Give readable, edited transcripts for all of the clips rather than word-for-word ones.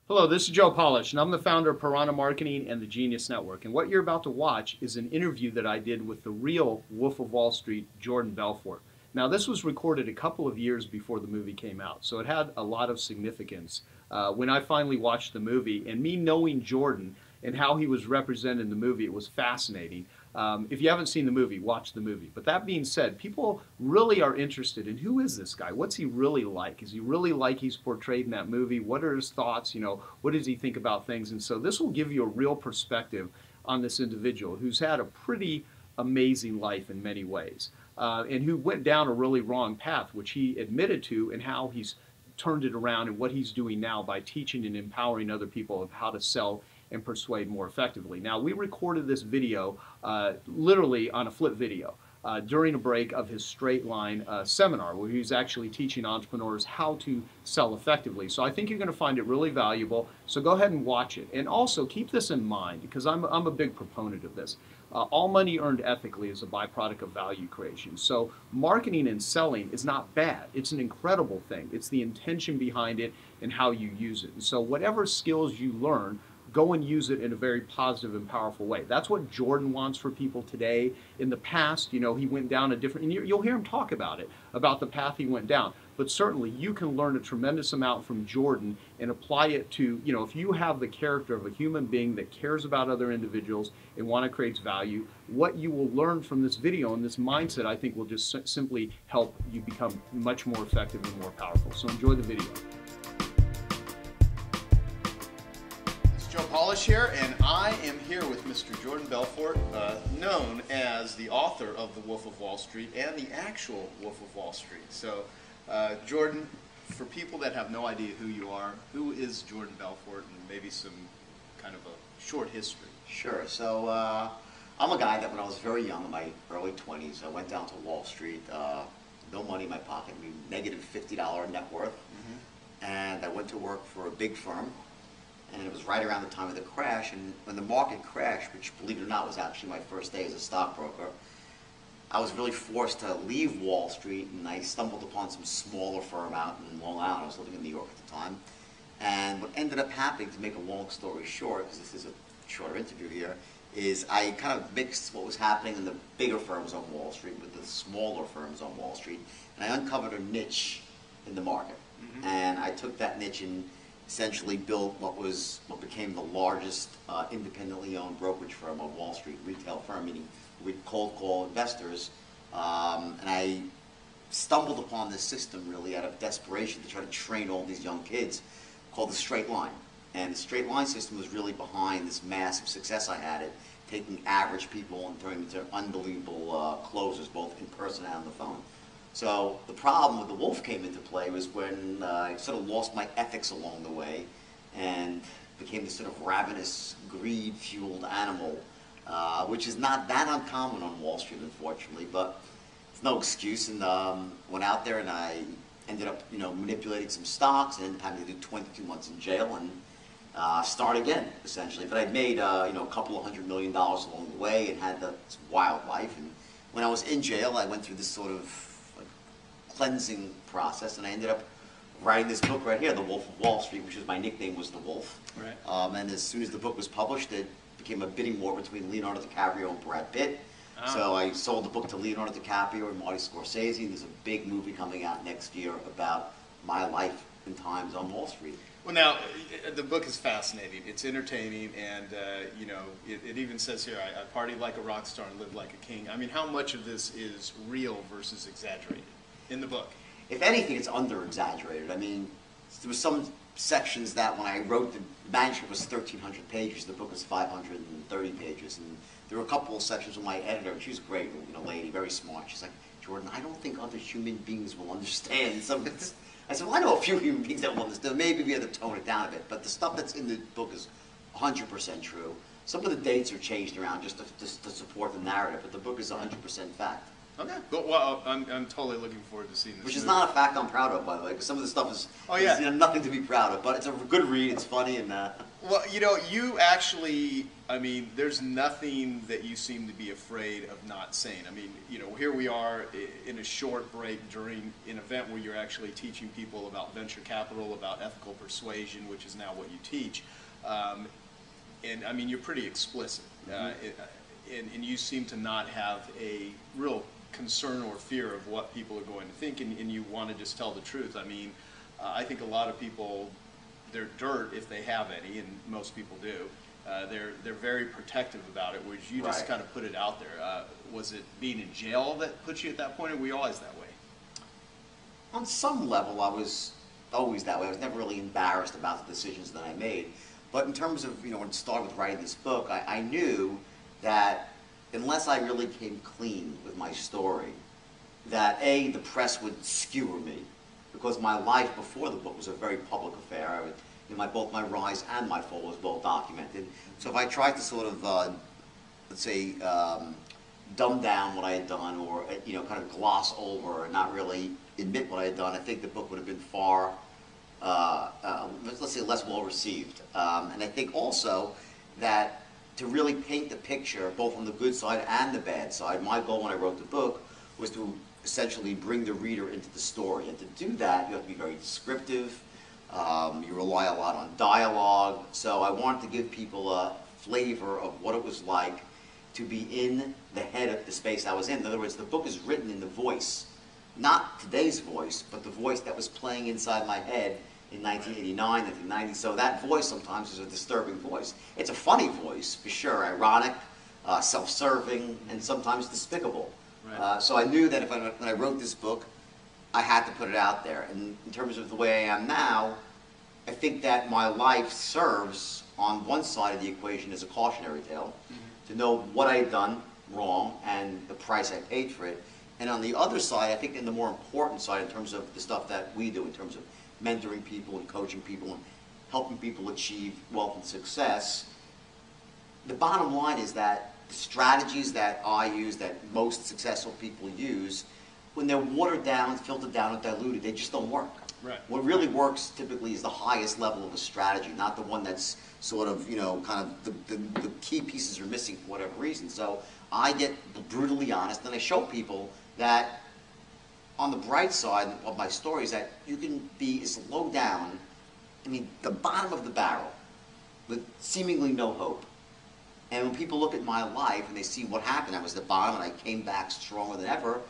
Hello, this is Joe Polish, and I'm the founder of Piranha Marketing and the Genius Network. And what you're about to watch is an interview that I did with the real Wolf of Wall Street, Jordan Belfort. Now, this was recorded a couple of years before the movie came out, so it had a lot of significance. When I finally watched the movie, and me knowing Jordan and how he was represented in the movie, it was fascinating. If you haven't seen the movie, watch the movie. But that being said, people really are interested in who is this guy? What's he really like? Is he really like he's portrayed in that movie? What are his thoughts? You know, what does he think about things? And so this will give you a real perspective on this individual who's had a pretty amazing life in many ways, and who went down a really wrong path, which he admitted to, and how he's turned it around and what he's doing now by teaching and empowering other people of how to sell and persuade more effectively. Now, we recorded this video literally on a flip video during a break of his straight line seminar, where he's actually teaching entrepreneurs how to sell effectively. So I think you're going to find it really valuable. So go ahead and watch it. And also keep this in mind, because I'm a big proponent of this. All money earned ethically is a byproduct of value creation. So marketing and selling is not bad. It's an incredible thing. It's the intention behind it and how you use it. And so whatever skills you learn, go and use it in a very positive and powerful way. That's what Jordan wants for people today. In the past, you know, he went down a different, and you'll hear him talk about it, about the path he went down. But certainly you can learn a tremendous amount from Jordan and apply it to, you know, if you have the character of a human being that cares about other individuals and want to create value, what you will learn from this video and this mindset, I think, will just simply help you become much more effective and more powerful. So enjoy the video. Joe Polish here, and I am here with Mr. Jordan Belfort, known as the author of The Wolf of Wall Street and the actual Wolf of Wall Street. So, Jordan, for people that have no idea who you are, who is Jordan Belfort, and maybe some kind of a short history? Sure. So, I'm a guy that when I was very young, in my early 20s, I went down to Wall Street, no money in my pocket, I mean, negative $50 net worth, and I went to work for a big firm. And it was right around the time of the crash, and when the market crashed, which, believe it or not, was actually my first day as a stockbroker, I was really forced to leave Wall Street, and I stumbled upon some smaller firm out in Long Island. I was living in New York at the time. And what ended up happening, to make a long story short, because this is a shorter interview here, is I kind of mixed what was happening in the bigger firms on Wall Street with the smaller firms on Wall Street, and I uncovered a niche in the market. And I took that niche and essentially built what became the largest independently owned brokerage firm on Wall Street, retail firm, meaning we'd cold call investors. And I stumbled upon this system really out of desperation to try to train all these young kids called the straight line. And the straight line system was really behind this massive success I had at taking average people and turning them into unbelievable closers, both in person and on the phone. So the problem with the wolf came into play was when I sort of lost my ethics along the way and became this sort of ravenous, greed-fueled animal, which is not that uncommon on Wall Street, unfortunately, but it's no excuse. And went out there and I ended up, you know, manipulating some stocks and ended up having to do 22 months in jail and start again, essentially. But I'd made, you know, a couple of $100 million along the way and had this wild life. And when I was in jail, I went through this sort of cleansing process, and I ended up writing this book right here, The Wolf of Wall Street, which is my nickname was The Wolf. Right. And as soon as the book was published, it became a bidding war between Leonardo DiCaprio and Brad Pitt. So I sold the book to Leonardo DiCaprio and Marty Scorsese, and there's a big movie coming out next year about my life and times on Wall Street. Well, now, the book is fascinating. It's entertaining, and, you know, it even says here, I partied like a rock star and lived like a king. I mean, how much of this is real versus exaggerated in the book? If anything, it's under-exaggerated. I mean, there were some sections that when I wrote, the manuscript was 1,300 pages, the book was 530 pages, and there were a couple of sections with my editor, and she was great, you know, lady, very smart. She's like, Jordan, I don't think other human beings will understand some of this. I said, well, I know a few human beings that will understand. Maybe we have to tone it down a bit, but the stuff that's in the book is 100% true. Some of the dates are changed around just to support the narrative, but the book is 100% fact. Okay. Well, I'm totally looking forward to seeing this. Which is movie. not a fact I'm proud of, by the way, because some of the stuff is, yeah. nothing to be proud of. But it's a good read. It's funny and. Well, you actually, I mean, there's nothing that you seem to be afraid of not saying. I mean, here we are in a short break during an event where you're actually teaching people about venture capital, about ethical persuasion, which is now what you teach. And I mean, you're pretty explicit. And you seem to not have a real concern or fear of what people are going to think, and you want to just tell the truth. I mean, I think a lot of people, they're dirt if they have any, and most people do. They're very protective about it, whereas you just kind of put it out there. Was it being in jail that put you at that point, or were you always that way? On some level, I was always that way. I was never really embarrassed about the decisions that I made. But in terms of, when it started with writing this book, I knew that unless I really came clean with my story, that A, the press would skewer me, because my life before the book was a very public affair. Both my rise and my fall was well documented. So if I tried to sort of, let's say, dumb down what I had done, or kind of gloss over and not really admit what I had done, I think the book would have been far, let's say, less well received. And I think also that to really paint the picture, both on the good side and the bad side, my goal when I wrote the book was to essentially bring the reader into the story. And to do that, you have to be very descriptive. You rely a lot on dialogue. So I wanted to give people a flavor of what it was like to be in the head of the space I was in. In other words, the book is written in the voice, not today's voice, but the voice that was playing inside my head in 1989, 1990. So that voice sometimes is a disturbing voice. It's a funny voice, for sure, ironic, self-serving, and sometimes despicable. Right. So I knew that when I wrote this book, I had to put it out there. And in terms of the way I am now, I think that my life serves on one side of the equation as a cautionary tale, to know what I had done wrong and the price I paid for it. And on the other side, I think in the more important side, in terms of the stuff that we do, in terms of mentoring people and coaching people and helping people achieve wealth and success, the bottom line is that the strategies that I use, that most successful people use, when they're watered down, filtered down, and diluted, they just don't work. Right. What really works typically is the highest level of a strategy, not the one that's sort of, kind of the key pieces are missing for whatever reason. So I get brutally honest, and I show people that on the bright side of my story is that you can be as low down, the bottom of the barrel, with seemingly no hope. And when people look at my life and they see what happened, I was at the bottom and I came back stronger than ever,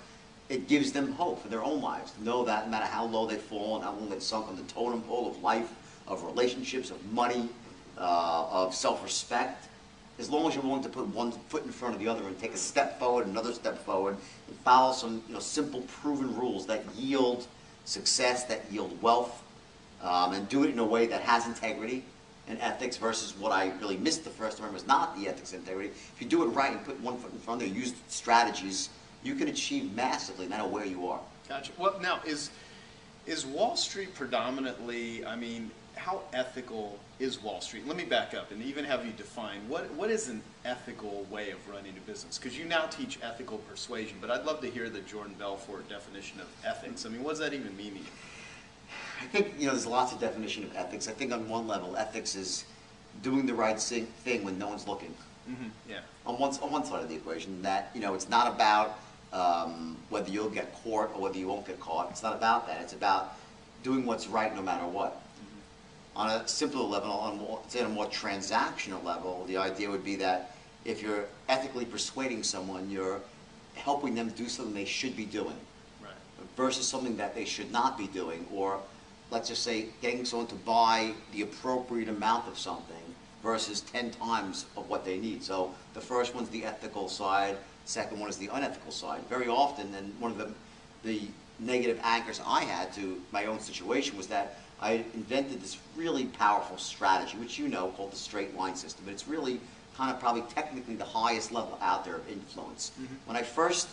it gives them hope for their own lives, to know that no matter how low they've fallen, how long they've sunk on the totem pole of life, of relationships, of money, of self-respect, as long as you're willing to put one foot in front of the other and take a step forward, another step forward, and follow some simple, proven rules that yield success, that yield wealth, and do it in a way that has integrity and ethics versus what I really missed the first time was not the ethics and integrity. If you do it right and put one foot in front of there, use strategies, you can achieve massively no matter where you are. Gotcha. Well, now, is Wall Street predominantly, how ethical is Wall Street? Let me back up and even have you define what is an ethical way of running a business? Because you now teach ethical persuasion, but I'd love to hear the Jordan Belfort definition of ethics. What does that even mean to you? I think, there's lots of definition of ethics. I think on one level, ethics is doing the right thing when no one's looking. Mm-hmm. Yeah. On one side of the equation, that, it's not about whether you'll get caught or whether you won't get caught. It's not about that. It's about doing what's right no matter what. On a simpler level, on a more transactional level, the idea would be that if you're ethically persuading someone, you're helping them do something they should be doing, right, versus something that they should not be doing, or let's just say getting someone to buy the appropriate amount of something versus 10 times of what they need. So the first one's the ethical side, second one is the unethical side. Very often, and one of the negative anchors I had to my own situation was that I invented this really powerful strategy, which called the straight line system. But it's really kind of probably technically the highest level out there of influence. Mm-hmm. When I first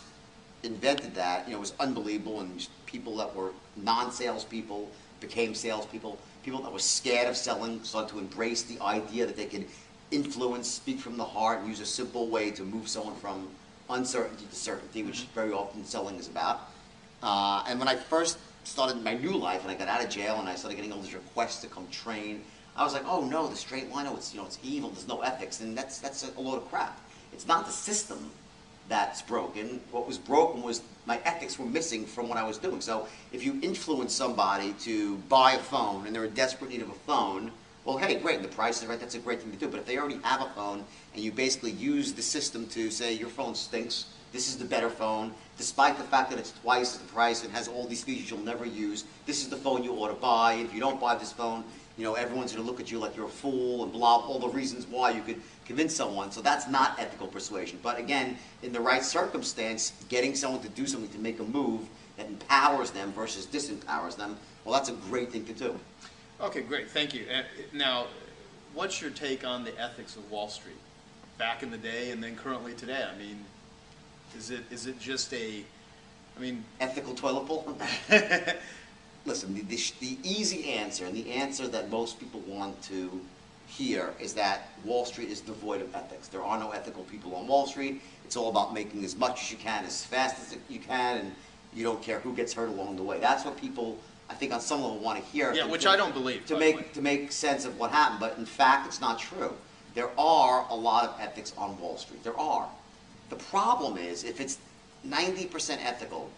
invented that, it was unbelievable, and people that were non-salespeople became salespeople. People that were scared of selling started to embrace the idea that they could influence, speak from the heart, and use a simple way to move someone from uncertainty to certainty, which very often selling is about. And when I first started my new life, and I got out of jail, and I started getting all these requests to come train, I was like, oh no, the straight line, oh, it's, you know, it's evil, there's no ethics, and that's a load of crap. It's not the system that's broken. What was broken was my ethics were missing from what I was doing. So if you influence somebody to buy a phone and they're in desperate need of a phone, well, hey, great, the price is right, that's a great thing to do. But if they already have a phone and you basically use the system to say your phone stinks, this is the better phone, despite the fact that it's twice the price and has all these features you'll never use, this is the phone you ought to buy. If you don't buy this phone, you know, everyone's going to look at you like you're a fool and blah, all the reasons why you could convince someone. So that's not ethical persuasion. But again, in the right circumstance, getting someone to do something to make a move that empowers them versus disempowers them, well, that's a great thing to do. Okay, great. Thank you. Now, what's your take on the ethics of Wall Street? Back in the day and then currently today? I mean, is it just a, I mean... ethical toilet bowl? Listen, the easy answer, and the answer that most people want to hear, is that Wall Street is devoid of ethics. There are no ethical people on Wall Street. It's all about making as much as you can, as fast as you can, and you don't care who gets hurt along the way. That's what people, I think, on some level want to hear. Yeah, which I don't believe. To make sense of what happened. But in fact, it's not true. There are a lot of ethics on Wall Street. There are. The problem is, if it's 90% ethical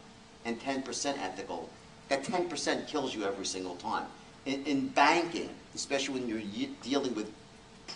and 10% ethical, that 10% kills you every single time. In banking, especially when you're dealing with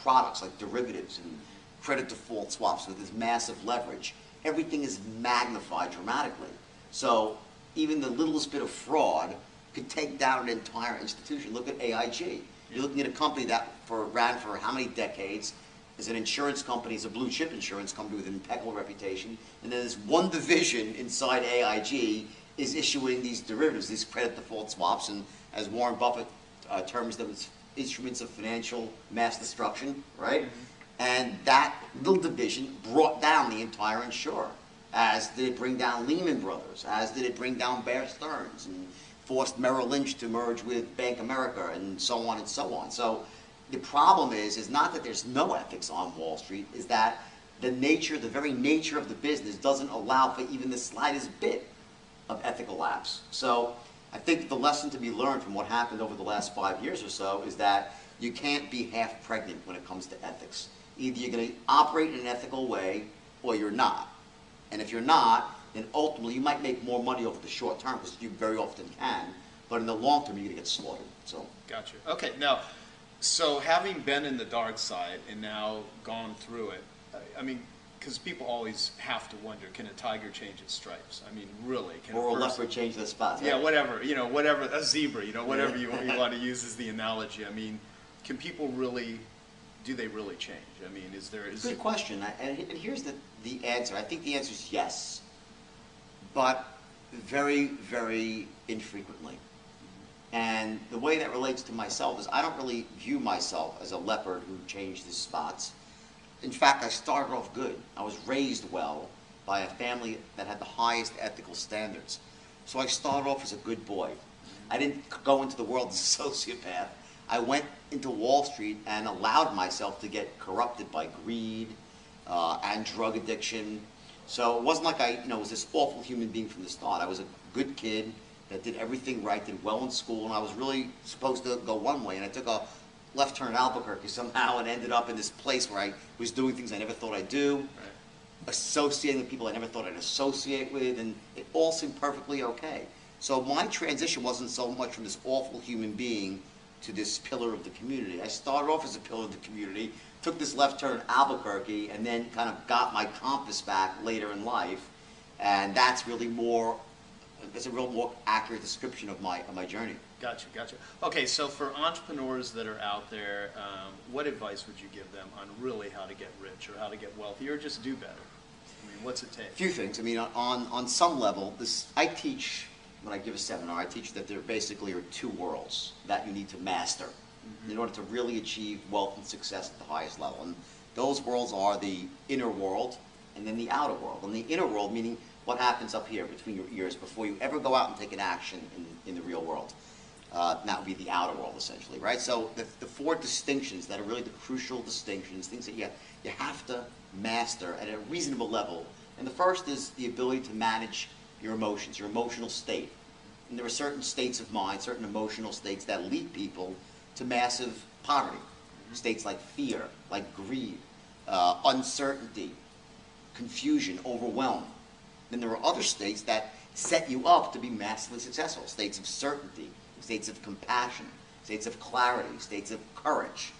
products like derivatives and credit default swaps with this massive leverage, everything is magnified dramatically. So even the littlest bit of fraud could take down an entire institution. Look at AIG. You're looking at a company that ran for how many decades, is an insurance company, is a blue chip insurance company with an impeccable reputation, and then there's one division inside AIG is issuing these derivatives, these credit default swaps, and as Warren Buffett terms them, as instruments of financial mass destruction, right? And that little division brought down the entire insurer, as did it bring down Lehman Brothers, as did it bring down Bear Stearns, and forced Merrill Lynch to merge with Bank America, and so on and so on. So the problem is not that there's no ethics on Wall Street, is that the very nature of the business doesn't allow for even the slightest bit of ethical lapse. So I think the lesson to be learned from what happened over the last 5 years or so is that you can't be half pregnant when it comes to ethics. Either you're going to operate in an ethical way or you're not. And if you're not, then ultimately you might make more money over the short term, because you very often can, but in the long term you're going to get slaughtered. So. Gotcha. Okay, now, so having been in the dark side and now gone through it, I mean, because people always have to wonder, can a tiger change its stripes? I mean, really? Can or a leopard change their spots? Yeah, right? Whatever, you know, whatever, a zebra, you know, whatever you want to use as the analogy. I mean, can people really, do they really change? I mean, Good question, and here's the answer. I think the answer is yes, but very, very infrequently. And the way that relates to myself is I don't really view myself as a leopard who changed his spots. In fact, I started off good. I was raised well by a family that had the highest ethical standards. So I started off as a good boy. I didn't go into the world as a sociopath. I went into Wall Street and allowed myself to get corrupted by greed and drug addiction. So it wasn't like I was this awful human being from the start. I was a good kid that did everything right, did well in school, and I was really supposed to go one way, and I took a left turn in Albuquerque somehow and ended up in this place where I was doing things I never thought I'd do, right, associating with people I never thought I'd associate with, and it all seemed perfectly okay. So my transition wasn't so much from this awful human being to this pillar of the community. I started off as a pillar of the community, took this left turn in Albuquerque, and then kind of got my compass back later in life, and that's really it's a real more accurate description of my journey. Gotcha. Okay, so for entrepreneurs that are out there, what advice would you give them on really how to get rich or how to get wealthy or just do better? I mean, what's it take? A few things. I mean, on some level, I teach, when I give a seminar, I teach that there basically are two worlds that you need to master in order to really achieve wealth and success at the highest level. And those worlds are the inner world and then the outer world. And the inner world, meaning what happens up here between your ears before you ever go out and take an action in the real world. That would be the outer world, essentially, right? So the four distinctions that are really the crucial distinctions, things that you have to master at a reasonable level And the first is the ability to manage your emotions, your emotional state. And there are certain states of mind, certain emotional states that lead people to massive poverty. States like fear, like greed, uncertainty, confusion, overwhelm. Then there are other states that set you up to be massively successful. States of certainty, states of compassion, states of clarity, states of courage.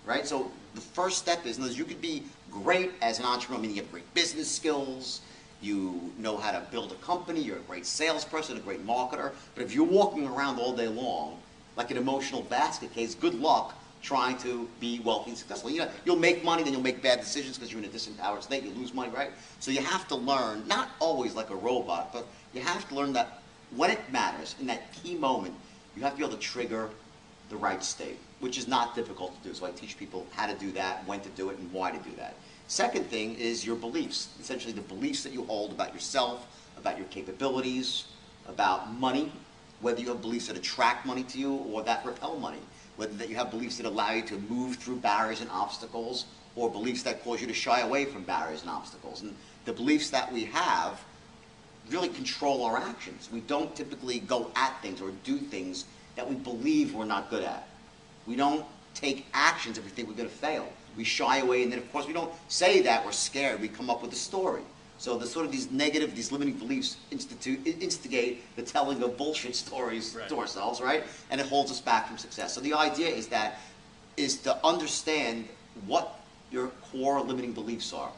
Right? So the first step is, you could be great as an entrepreneur, meaning you have great business skills, you know how to build a company, you're a great salesperson, a great marketer, but if you're walking around all day long like an emotional basket case, good luck trying to be wealthy and successful. You know, you'll make money, then you'll make bad decisions because you're in a disempowered state, you lose money, right? So you have to learn, not always like a robot, but you have to learn that when it matters, in that key moment, you have to be able to trigger the right state, which is not difficult to do. So I teach people how to do that, when to do it, and why to do that. Second thing is your beliefs, essentially the beliefs that you hold about yourself, about your capabilities, about money, whether you have beliefs that attract money to you or that repel money, whether that you have beliefs that allow you to move through barriers and obstacles, or beliefs that cause you to shy away from barriers and obstacles. And the beliefs that we have really control our actions. We don't typically go at things or do things that we believe we're not good at. We don't take actions if we think we're going to fail. We shy away, and then of course we don't say that we're scared. We come up with a story. So the sort of these negative, these limiting beliefs instigate the telling of bullshit stories to ourselves, right? And it holds us back from success. So the idea is to understand what your core limiting beliefs are,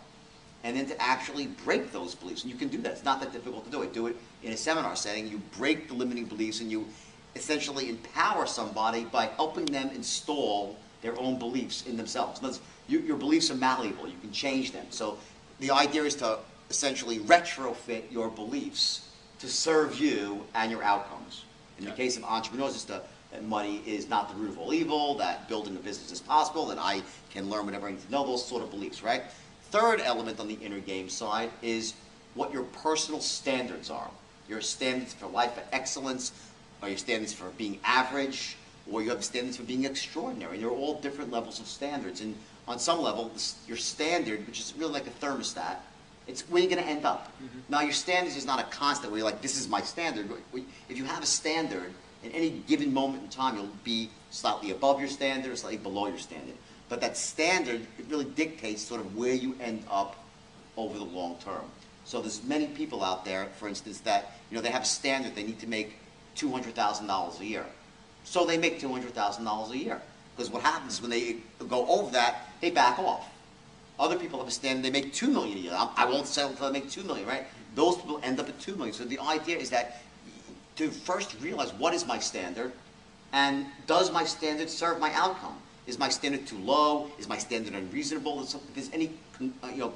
and then to actually break those beliefs. And you can do that. It's not that difficult to do it. Do it in a seminar setting. You break the limiting beliefs, and you essentially empower somebody by helping them install their own beliefs in themselves. In other words, your beliefs are malleable. You can change them. So the idea is to essentially retrofit your beliefs to serve you and your outcomes. In the case of entrepreneurs, it's that money is not the root of all evil, that building a business is possible, that I can learn whatever I need to know, those sort of beliefs, right? Third element on the inner game side is what your personal standards are. Your standards for life, for excellence, or your standards for being average, or you have standards for being extraordinary. And they're all different levels of standards. And on some level, your standard, which is really like a thermostat, it's where you're going to end up. Now, your standards is not a constant where you're like, this is my standard. If you have a standard, in any given moment in time, you'll be slightly above your standard or slightly below your standard. But that standard, it really dictates sort of where you end up over the long term. So there's many people out there, for instance, that they have a standard. They need to make $200,000 a year. So they make $200,000 a year. Because what happens is when they go over that, they back off. Other people have a standard, they make $2 million a year. I won't settle until I make $2 million, right? Those people end up at $2 million. So the idea is that to first realize, what is my standard, and does my standard serve my outcome? Is my standard too low? Is my standard unreasonable? If there's any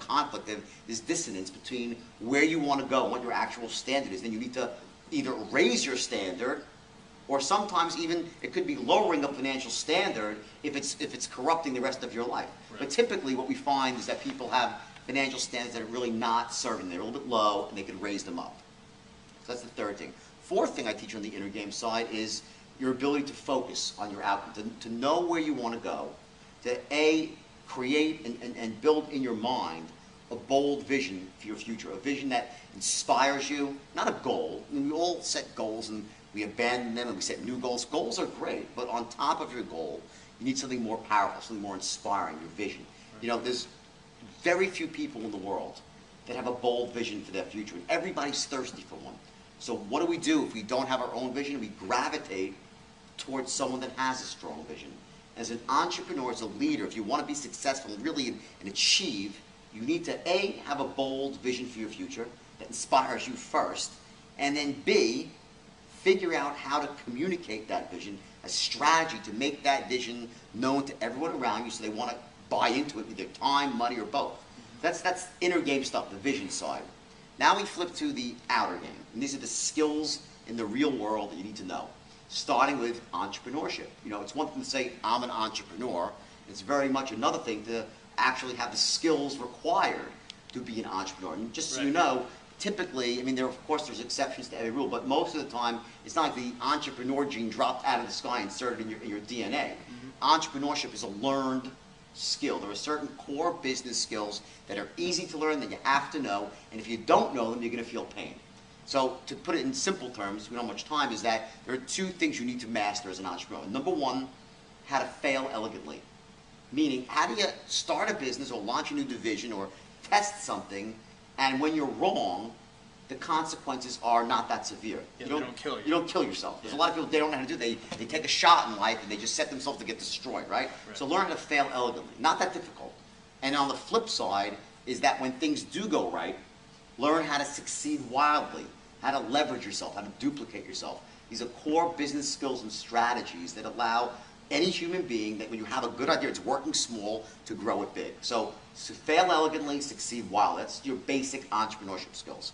conflict, there's dissonance between where you want to go and what your actual standard is, then you need to either raise your standard, or sometimes even it could be lowering a financial standard if it's corrupting the rest of your life. Right. But typically what we find is that people have financial standards that are really not serving. They're a little bit low, and they could raise them up. So that's the third thing. Fourth thing I teach on the inner game side is your ability to focus on your outcome, to know where you want to go, to create and build in your mind a bold vision for your future, a vision that inspires you, not a goal. I mean, we all set goals and we abandon them and we set new goals. Goals are great, but on top of your goal, you need something more powerful, something more inspiring, your vision. Right. There's very few people in the world that have a bold vision for their future, and everybody's thirsty for one. So what do if we don't have our own vision? We gravitate towards someone that has a strong vision. As an entrepreneur, as a leader, if you want to be successful really and achieve, you need to A, have a bold vision for your future that inspires you first, and then B, figure out how to communicate that vision, a strategy to make that vision known to everyone around you so they want to buy into it with their time, money, or both. That's inner game stuff, the vision side. Now we flip to the outer game. And these are the skills in the real world that you need to know. Starting with entrepreneurship. It's one thing to say, I'm an entrepreneur. It's very much another thing to actually have the skills required to be an entrepreneur. And just so you know, typically, of course there's exceptions to every rule, but most of the time, it's not like the entrepreneur gene dropped out of the sky and inserted in your DNA. Entrepreneurship is a learned skill. There are certain core business skills that are easy to learn that you have to know, and if you don't know them, you're going to feel pain. So to put it in simple terms, we don't have much time, is that there are two things you need to master as an entrepreneur. Number one, how to fail elegantly. Meaning, how do you start a business or launch a new division or test something, and when you're wrong, the consequences are not that severe. Yeah, they don't kill you. You don't kill yourself. There's a lot of people, they don't know how to do it. They take a shot in life and they just set themselves to get destroyed, right? So learn how to fail elegantly. Not that difficult. And on the flip side is that when things do go right, learn how to succeed wildly, how to leverage yourself, how to duplicate yourself. These are core business skills and strategies that allow any human being that when you have a good idea, it's working small, to grow it big. So fail elegantly, succeed wildly. That's your basic entrepreneurship skills.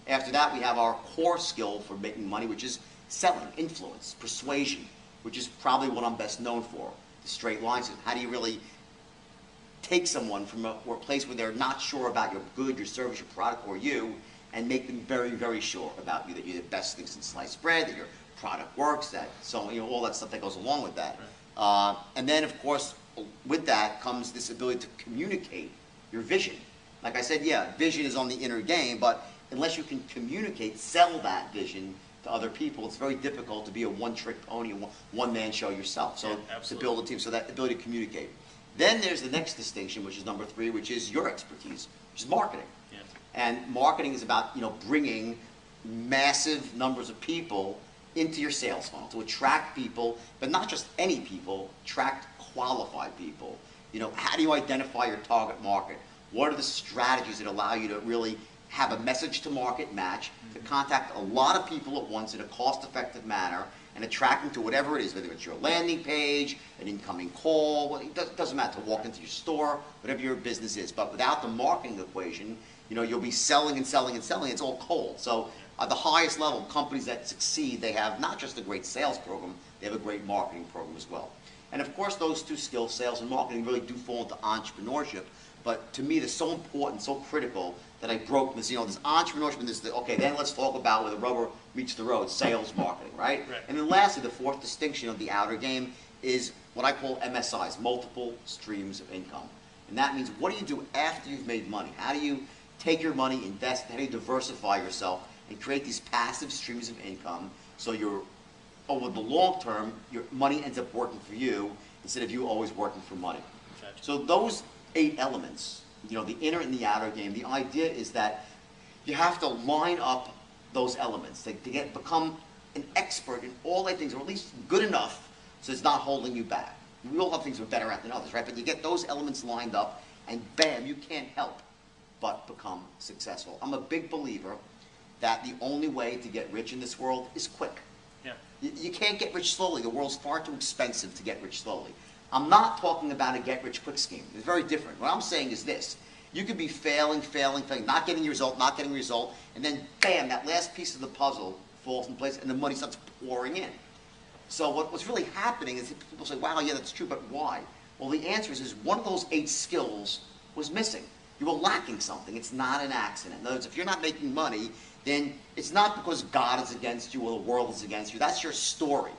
After that, we have our core skill for making money, which is selling, influence, persuasion, which is probably what I'm best known for. The straight lines. How do you really take someone from a place where they're not sure about your good, your service, your product, or you, and make them very, very sure about you, that you're the best things in sliced bread, that your product works, that all that stuff that goes along with that. And then, of course, with that comes this ability to communicate your vision. Like I said, yeah, vision is on the inner game, but unless you can communicate, sell that vision to other people, it's very difficult to be a one-trick pony, a one-man show yourself. So to build a team, so that ability to communicate. Then there's the next distinction, which is number 3, which is your expertise, which is marketing. Yeah. And marketing is about bringing massive numbers of people into your sales funnel to attract people, but not just any people, attract qualified people. How do you identify your target market? What are the strategies that allow you to really have a message to market match, to contact a lot of people at once in a cost-effective manner, and attract them to whatever it is, whether it's your landing page, an incoming call, it doesn't matter, to walk into your store, whatever your business is. But without the marketing equation, you'll be selling and selling and selling. It's all cold. So at the highest level, companies that succeed, they have not just a great sales program, they have a great marketing program as well. And of course, those two skills, sales and marketing, really do fall into entrepreneurship. But to me, they're so important, so critical, that I broke this, this entrepreneurship, and okay, then let's talk about where the rubber meets the road, sales, marketing, right? And then lastly, the fourth distinction of the outer game is what I call MSIs, multiple streams of income. And that means, what do you do after you've made money? How do you take your money, invest, how do you diversify yourself, and create these passive streams of income, so over the long term, your money ends up working for you, instead of you always working for money. So those 8 elements, the inner and the outer game, the idea is that you have to line up those elements to become an expert in all 8 things, or at least good enough so it's not holding you back. We all have things we're better at than others, right? But you get those elements lined up, and bam, you can't help but become successful. I'm a big believer that the only way to get rich in this world is quick. Yeah. You can't get rich slowly. The world's far too expensive to get rich slowly. I'm not talking about a get-rich-quick scheme. It's very different. What I'm saying is this. You could be failing, not getting a result, and then, bam, that last piece of the puzzle falls in place, and the money starts pouring in. So what's really happening is people say, wow, yeah, that's true, but why? Well, the answer is one of those 8 skills was missing. You were lacking something. It's not an accident. In other words, if you're not making money, then it's not because God is against you or the world is against you. That's your story.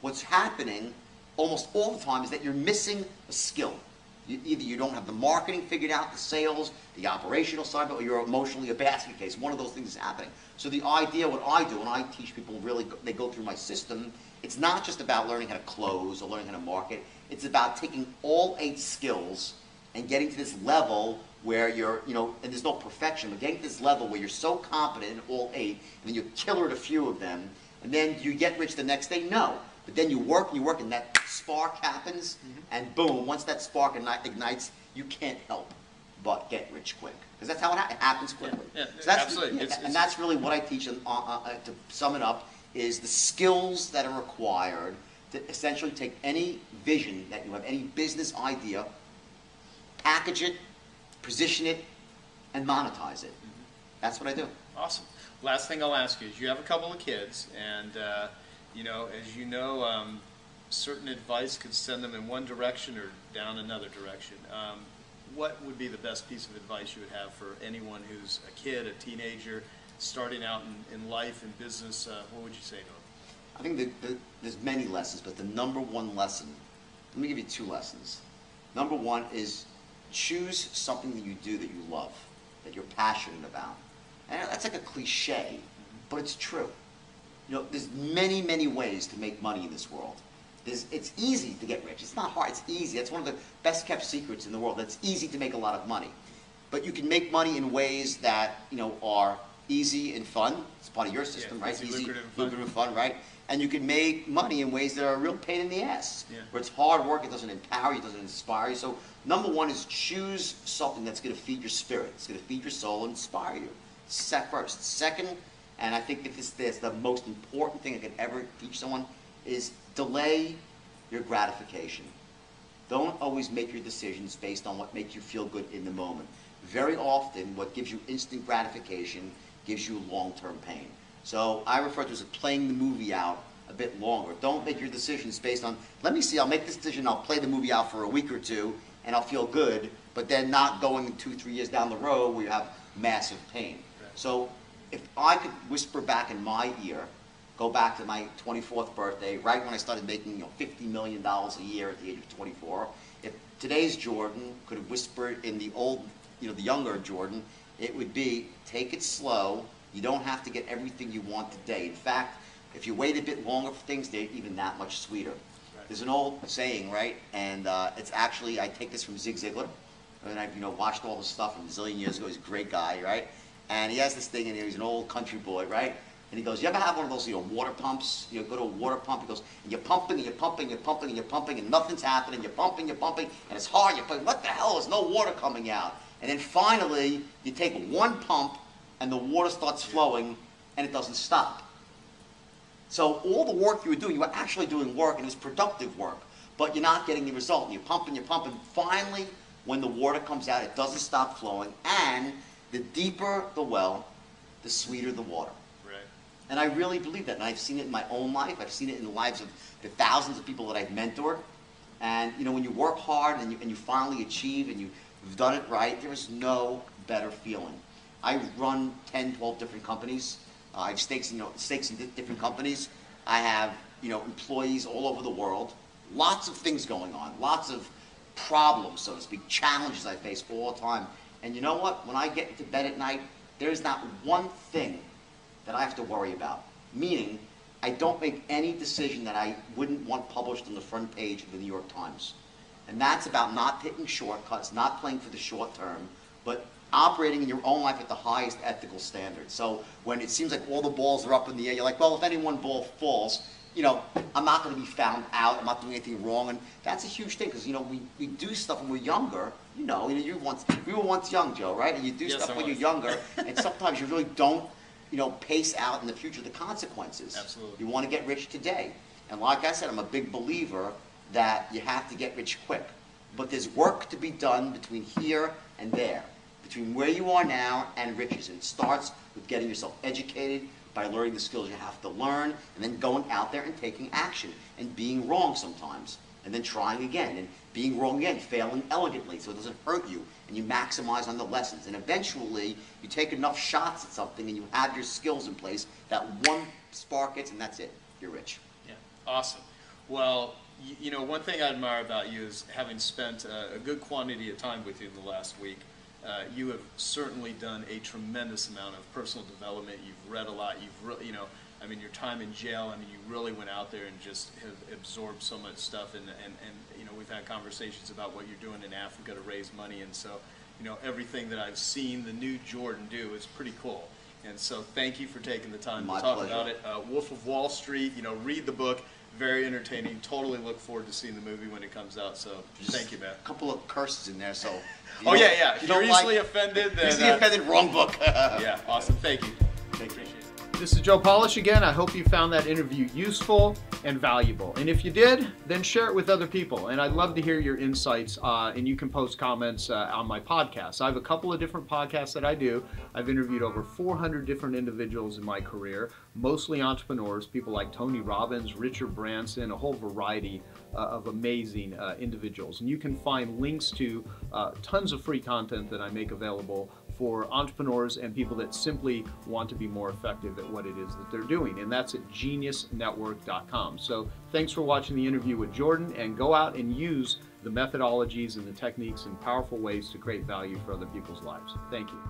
What's happening almost all the time is that you're missing a skill. Either you don't have the marketing figured out, the sales, the operational side, or you're emotionally a basket case. One of those things is happening. So the idea, what I do, when I teach people, they go through my system, it's not just about learning how to close or learning how to market. It's about taking all 8 skills and getting to this level where you're, and there's no perfection, but getting to this level where you're so competent in all 8, and then you're killer at a few of them, and then you get rich the next day? No. But then you work, and that spark happens, and boom, once that spark ignites, you can't help but get rich quick. Because that's how it happens quickly. Yeah, so that's, absolutely. And that's really what I teach, to sum it up, is the skills that are required to essentially take any vision that you have, any business idea, package it, position it, and monetize it. That's what I do. Awesome. Last thing I'll ask you is, you have a couple of kids, and as you know, certain advice could send them in one direction or down another direction. What would be the best piece of advice you would have for anyone who's a kid, a teenager, starting out in life and business? What would you say to them? I think there's many lessons, but the number one lesson, let me give you 2 lessons. Number one is choose something that you do that you love, that you're passionate about. And that's like a cliche, but it's true. You know, there's many, many ways to make money in this world. It's easy to get rich. It's not hard. It's easy. That's one of the best kept secrets in the world. It's easy to make a lot of money. But you can make money in ways that, you know, are easy and fun. It's part of your system, right? Easy, lucrative and fun, right? And you can make money in ways that are a real pain in the ass, yeah. where it's hard work, it doesn't empower you, it doesn't inspire you. So number one is choose something that's going to feed your spirit. It's going to feed your soul and inspire you. First. Second, and I think this is the most important thing I could ever teach someone, is delay your gratification. Don't always make your decisions based on what makes you feel good in the moment. Very often, what gives you instant gratification gives you long-term pain. So I refer to it as playing the movie out a bit longer. Don't make your decisions based on, let me see, I'll make this decision, I'll play the movie out for a week or two, and I'll feel good, but then not going 2-3 years down the road where you have massive pain. Right. So if I could whisper back in my ear, go back to my 24th birthday, right when I started making, you know, $50 million a year at the age of 24, if today's Jordan could whisper in the old, you know, the younger Jordan, it would be, take it slow. You don't have to get everything you want today. In fact, if you wait a bit longer for things, they're even that much sweeter. Right. There's an old saying, right? And it's actually, I take this from Zig Ziglar. And I've, you know, watched all his stuff from a zillion years ago. He's a great guy, right? And he has this thing, and he's an old country boy, right? And he goes, you ever have one of those, you know, water pumps? You go to a water pump, he goes, and you're pumping, and you're pumping, you're pumping, and you're pumping, and nothing's happening. You're pumping, and it's hard. You're pumping, what the hell? There's no water coming out. And then finally, you take one pump, and the water starts flowing, and it doesn't stop. So all the work you were actually doing work, and it was productive work, but you're not getting the result. And you're pumping, finally, when the water comes out, it doesn't stop flowing, and the deeper the well, the sweeter the water. Right. And I really believe that, and I've seen it in my own life. I've seen it in the lives of the thousands of people that I've mentored. And you know, when you work hard and you finally achieve and you've done it right, there is no better feeling. I run 10, 12 different companies. I have stakes in different companies. I have, you know, employees all over the world. Lots of things going on. Lots of problems, so to speak, challenges I face all the time. And you know what? When I get into bed at night, there's not one thing that I have to worry about. Meaning, I don't make any decision that I wouldn't want published on the front page of the New York Times. And that's about not taking shortcuts, not playing for the short term, but operating in your own life at the highest ethical standards. So when it seems like all the balls are up in the air, you're like, well, if any one ball falls, you know, I'm not going to be found out, I'm not doing anything wrong. And that's a huge thing, because, you know, we do stuff when we're younger. You know, we were once young, Joe, right? And you do stuff when you're younger, and sometimes you really don't, you know, pace out in the future the consequences. Absolutely. You want to get rich today. And like I said, I'm a big believer that you have to get rich quick. But there's work to be done between here and there, between where you are now and riches. And it starts with getting yourself educated, by learning the skills you have to learn, and then going out there and taking action, and being wrong sometimes, and then trying again, and being wrong again, failing elegantly so it doesn't hurt you, and you maximize on the lessons. And eventually, you take enough shots at something, and you have your skills in place, that one spark hits, and that's it. You're rich. Yeah, awesome. Well, you know, one thing I admire about you is having spent a good quantity of time with you in the last week. You have certainly done a tremendous amount of personal development. You've read a lot. You've really, you know, I mean, your time in jail, I mean, you really went out there and just have absorbed so much stuff. And you know, we've had conversations about what you're doing in Africa to raise money. And so, you know, everything that I've seen the new Jordan do is pretty cool. And so thank you for taking the time to talk about it. Wolf of Wall Street, you know, read the book. Very entertaining. Totally look forward to seeing the movie when it comes out. So thank you, man. A couple of curses in there, so. Oh yeah. If you're easily offended, then easily offended, wrong book. Yeah, awesome. Thank you. Thank you. This is Joe Polish again. I hope you found that interview useful and valuable. And if you did, then share it with other people. And I'd love to hear your insights, and you can post comments on my podcast. I have a couple of different podcasts that I do. I've interviewed over 400 different individuals in my career, mostly entrepreneurs, people like Tony Robbins, Richard Branson, a whole variety of amazing individuals. And you can find links to tons of free content that I make available for entrepreneurs and people that simply want to be more effective at what it is that they're doing. And that's at geniusnetwork.com. So thanks for watching the interview with Jordan, and go out and use the methodologies and the techniques and powerful ways to create value for other people's lives. Thank you.